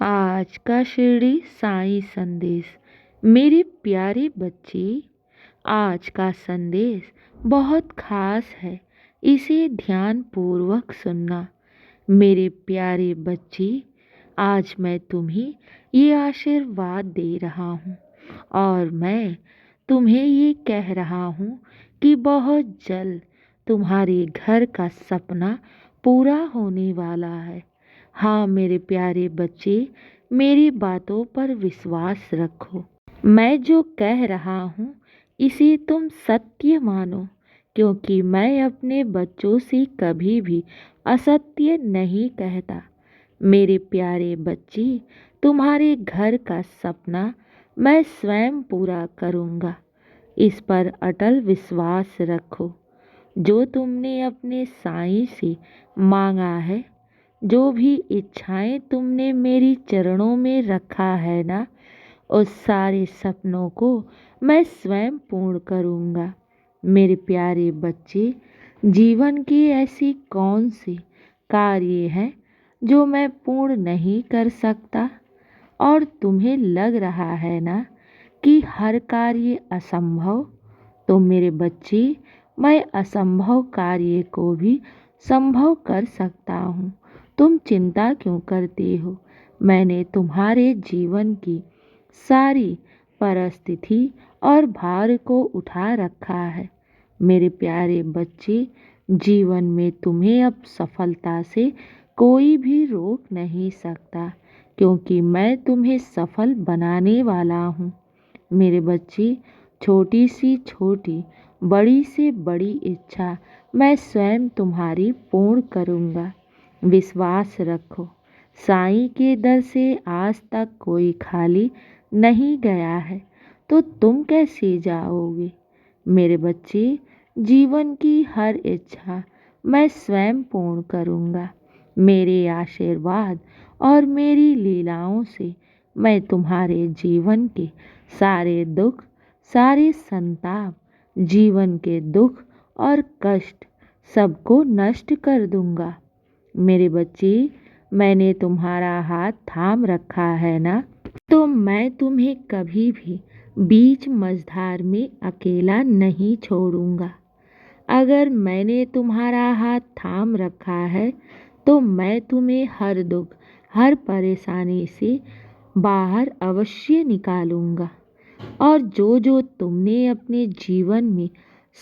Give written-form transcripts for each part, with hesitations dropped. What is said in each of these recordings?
आज का शिरडी साईं संदेश। मेरे प्यारे बच्चे, आज का संदेश बहुत खास है। इसे ध्यान पूर्वक सुनना। मेरे प्यारे बच्चे, आज मैं तुम्हें ये आशीर्वाद दे रहा हूँ और मैं तुम्हें ये कह रहा हूँ कि बहुत जल्द तुम्हारे घर का सपना पूरा होने वाला है। हाँ मेरे प्यारे बच्चे, मेरी बातों पर विश्वास रखो। मैं जो कह रहा हूँ इसे तुम सत्य मानो, क्योंकि मैं अपने बच्चों से कभी भी असत्य नहीं कहता। मेरे प्यारे बच्चे, तुम्हारे घर का सपना मैं स्वयं पूरा करूँगा। इस पर अटल विश्वास रखो। जो तुमने अपने साईं से मांगा है, जो भी इच्छाएं तुमने मेरी चरणों में रखा है ना, उस सारे सपनों को मैं स्वयं पूर्ण करूँगा। मेरे प्यारे बच्चे, जीवन की ऐसी कौन सी कार्य है जो मैं पूर्ण नहीं कर सकता? और तुम्हें लग रहा है ना कि हर कार्य असंभव? तो मेरे बच्चे, मैं असंभव कार्य को भी संभव कर सकता हूँ। तुम चिंता क्यों करते हो? मैंने तुम्हारे जीवन की सारी परिस्थिति और भार को उठा रखा है। मेरे प्यारे बच्चे, जीवन में तुम्हें अब सफलता से कोई भी रोक नहीं सकता, क्योंकि मैं तुम्हें सफल बनाने वाला हूँ। मेरे बच्चे, छोटी से छोटी, बड़ी से बड़ी इच्छा मैं स्वयं तुम्हारी पूर्ण करूँगा। विश्वास रखो, साईं के दर से आज तक कोई खाली नहीं गया है, तो तुम कैसे जाओगे? मेरे बच्चे, जीवन की हर इच्छा मैं स्वयं पूर्ण करूँगा। मेरे आशीर्वाद और मेरी लीलाओं से मैं तुम्हारे जीवन के सारे दुख, सारे संताप, जीवन के दुख और कष्ट सबको नष्ट कर दूंगा। मेरे बच्चे, मैंने तुम्हारा हाथ थाम रखा है ना, तो मैं तुम्हें कभी भी बीच मझधार में अकेला नहीं छोड़ूंगा। अगर मैंने तुम्हारा हाथ थाम रखा है तो मैं तुम्हें हर दुख, हर परेशानी से बाहर अवश्य निकालूंगा। और जो जो तुमने अपने जीवन में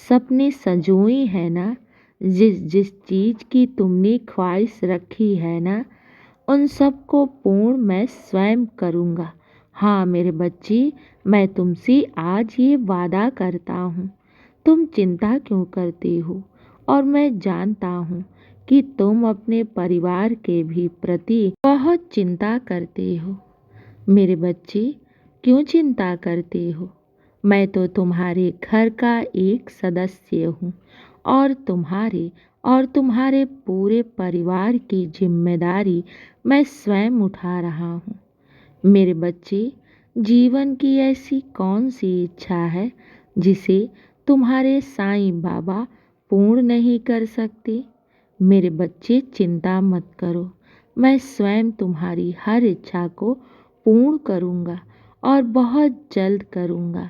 सपने संजोए हैं ना, जिस जिस चीज़ की तुमने ख्वाहिश रखी है ना, उन सब को पूर्ण मैं स्वयं करूँगा। हाँ मेरे बच्चे, मैं तुमसे आज ये वादा करता हूँ। तुम चिंता क्यों करते हो? और मैं जानता हूँ कि तुम अपने परिवार के भी प्रति बहुत चिंता करते हो। मेरे बच्चे, क्यों चिंता करते हो? मैं तो तुम्हारे घर का एक सदस्य हूँ और तुम्हारे पूरे परिवार की जिम्मेदारी मैं स्वयं उठा रहा हूँ। मेरे बच्चे, जीवन की ऐसी कौन सी इच्छा है जिसे तुम्हारे साईं बाबा पूर्ण नहीं कर सकते? मेरे बच्चे, चिंता मत करो। मैं स्वयं तुम्हारी हर इच्छा को पूर्ण करूँगा और बहुत जल्द करूँगा।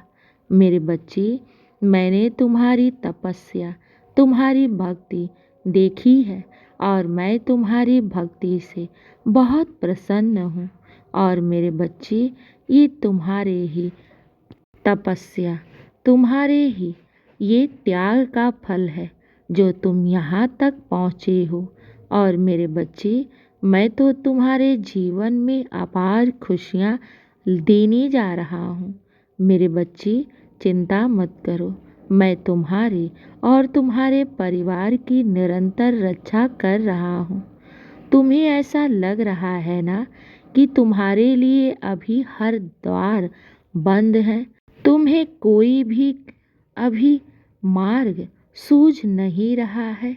मेरे बच्चे, मैंने तुम्हारी तपस्या, तुम्हारी भक्ति देखी है और मैं तुम्हारी भक्ति से बहुत प्रसन्न हूँ। और मेरे बच्चे, ये तुम्हारे ही तपस्या, तुम्हारे ही ये त्याग का फल है जो तुम यहाँ तक पहुँचे हो। और मेरे बच्चे, मैं तो तुम्हारे जीवन में अपार खुशियाँ देने जा रहा हूँ। मेरे बच्चे, चिंता मत करो। मैं तुम्हारे और तुम्हारे परिवार की निरंतर रक्षा कर रहा हूँ। तुम्हें ऐसा लग रहा है ना कि तुम्हारे लिए अभी हर द्वार बंद है, तुम्हें कोई भी अभी मार्ग सूझ नहीं रहा है।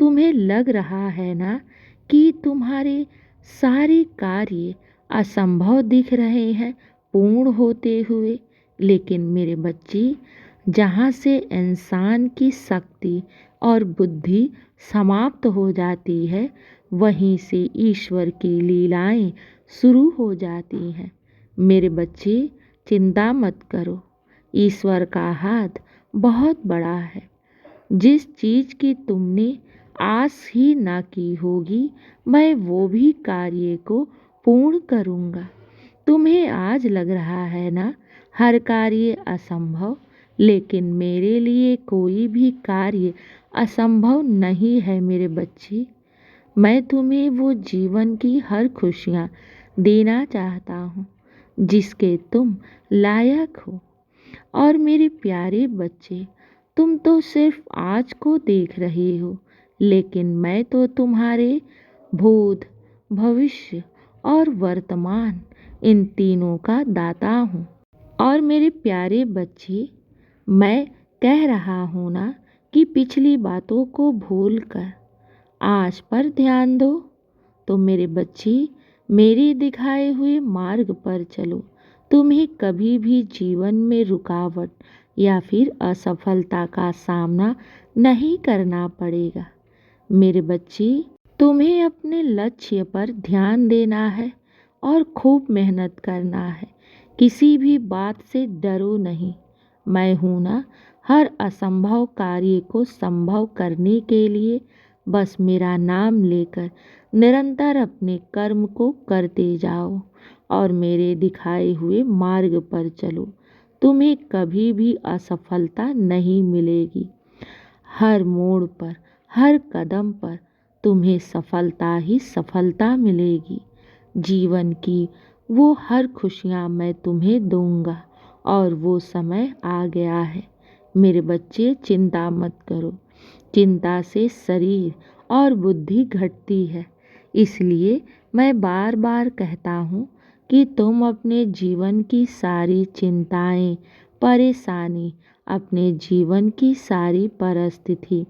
तुम्हें लग रहा है ना कि तुम्हारे सारे कार्य असंभव दिख रहे हैं पूर्ण होते हुए। लेकिन मेरे बच्चे, जहाँ से इंसान की शक्ति और बुद्धि समाप्त हो जाती है, वहीं से ईश्वर की लीलाएं शुरू हो जाती हैं। मेरे बच्चे, चिंता मत करो, ईश्वर का हाथ बहुत बड़ा है। जिस चीज़ की तुमने आस ही ना की होगी, मैं वो भी कार्य को पूर्ण करूँगा। तुम्हें आज लग रहा है ना हर कार्य असंभव, लेकिन मेरे लिए कोई भी कार्य असंभव नहीं है मेरे बच्चे। मैं तुम्हें वो जीवन की हर खुशियाँ देना चाहता हूँ जिसके तुम लायक हो। और मेरे प्यारे बच्चे, तुम तो सिर्फ आज को देख रहे हो, लेकिन मैं तो तुम्हारे भूत, भविष्य और वर्तमान, इन तीनों का दाता हूँ। और मेरे प्यारे बच्चे, मैं कह रहा हूँ ना कि पिछली बातों को भूलकर आज पर ध्यान दो। तो मेरे बच्चे, मेरे दिखाए हुए मार्ग पर चलो। तुम्हें कभी भी जीवन में रुकावट या फिर असफलता का सामना नहीं करना पड़ेगा। मेरे बच्चे, तुम्हें अपने लक्ष्य पर ध्यान देना है और खूब मेहनत करना है। किसी भी बात से डरो नहीं। मैं हूँ ना हर असंभव कार्य को संभव करने के लिए। बस मेरा नाम लेकर निरंतर अपने कर्म को करते जाओ और मेरे दिखाए हुए मार्ग पर चलो। तुम्हें कभी भी असफलता नहीं मिलेगी। हर मोड़ पर, हर कदम पर तुम्हें सफलता ही सफलता मिलेगी। जीवन की वो हर खुशियाँ मैं तुम्हें दूंगा और वो समय आ गया है। मेरे बच्चे, चिंता मत करो। चिंता से शरीर और बुद्धि घटती है। इसलिए मैं बार बार कहता हूँ कि तुम अपने जीवन की सारी चिंताएं, परेशानी, अपने जीवन की सारी परिस्थिति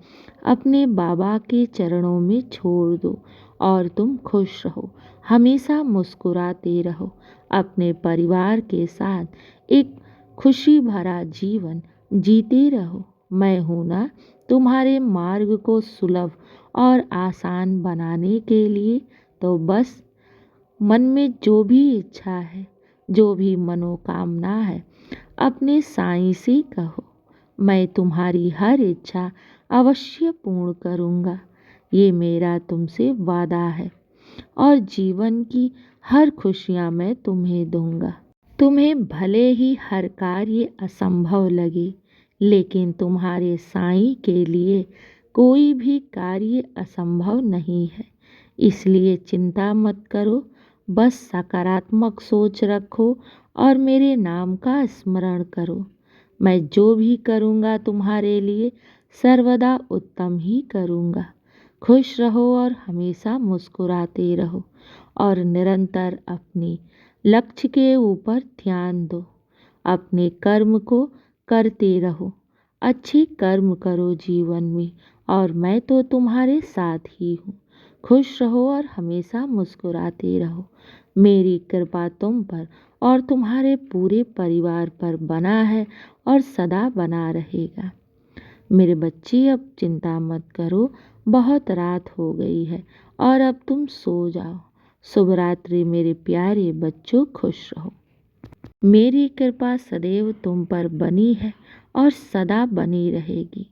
अपने बाबा के चरणों में छोड़ दो और तुम खुश रहो, हमेशा मुस्कुराते रहो। अपने परिवार के साथ एक खुशी भरा जीवन जीते रहो। मैं हूँ ना तुम्हारे मार्ग को सुलभ और आसान बनाने के लिए। तो बस मन में जो भी इच्छा है, जो भी मनोकामना है, अपने साईं से कहो। मैं तुम्हारी हर इच्छा अवश्य पूर्ण करूँगा। ये मेरा तुमसे वादा है। और जीवन की हर खुशियाँ मैं तुम्हें दूंगा। तुम्हें भले ही हर कार्य असंभव लगे, लेकिन तुम्हारे साईं के लिए कोई भी कार्य असंभव नहीं है। इसलिए चिंता मत करो, बस सकारात्मक सोच रखो और मेरे नाम का स्मरण करो। मैं जो भी करूँगा तुम्हारे लिए सर्वदा उत्तम ही करूँगा। खुश रहो और हमेशा मुस्कुराते रहो और निरंतर अपने लक्ष्य के ऊपर ध्यान दो। अपने कर्म को करते रहो, अच्छे कर्म करो जीवन में, और मैं तो तुम्हारे साथ ही हूँ। खुश रहो और हमेशा मुस्कुराते रहो। मेरी कृपा तुम पर और तुम्हारे पूरे परिवार पर बना है और सदा बना रहेगा। मेरे बच्चे, अब चिंता मत करो, बहुत रात हो गई है और अब तुम सो जाओ। शुभ रात्रि मेरे प्यारे बच्चों, खुश रहो। मेरी कृपा सदैव तुम पर बनी है और सदा बनी रहेगी।